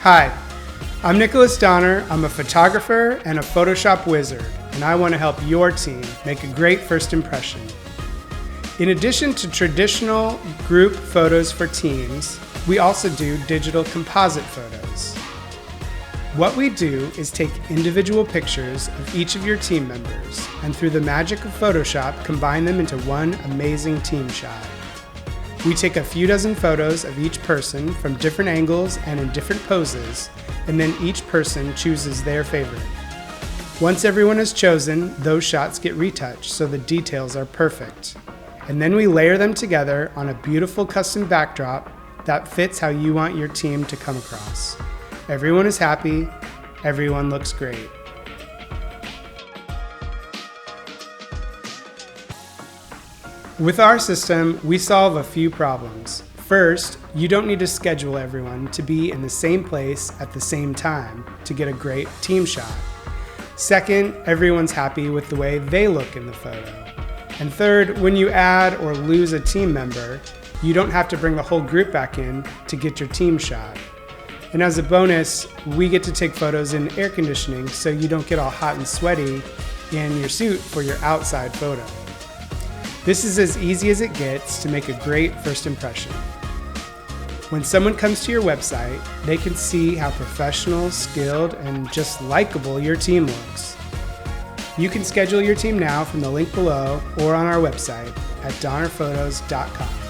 Hi, I'm Nicholas Donner. I'm a photographer and a Photoshop wizard, and I want to help your team make a great first impression. In addition to traditional group photos for teams, we also do digital composite photos. What we do is take individual pictures of each of your team members, and through the magic of Photoshop, combine them into one amazing team shot. We take a few dozen photos of each person from different angles and in different poses, and then each person chooses their favorite. Once everyone is chosen, those shots get retouched so the details are perfect. And then we layer them together on a beautiful custom backdrop that fits how you want your team to come across. Everyone is happy, everyone looks great. With our system, we solve a few problems. First, you don't need to schedule everyone to be in the same place at the same time to get a great team shot. Second, everyone's happy with the way they look in the photo. And third, when you add or lose a team member, you don't have to bring the whole group back in to get your team shot. And as a bonus, we get to take photos in air conditioning so you don't get all hot and sweaty in your suit for your outside photo. This is as easy as it gets to make a great first impression. When someone comes to your website, they can see how professional, skilled, and just likable your team looks. You can schedule your team now from the link below or on our website at donnerphotos.com.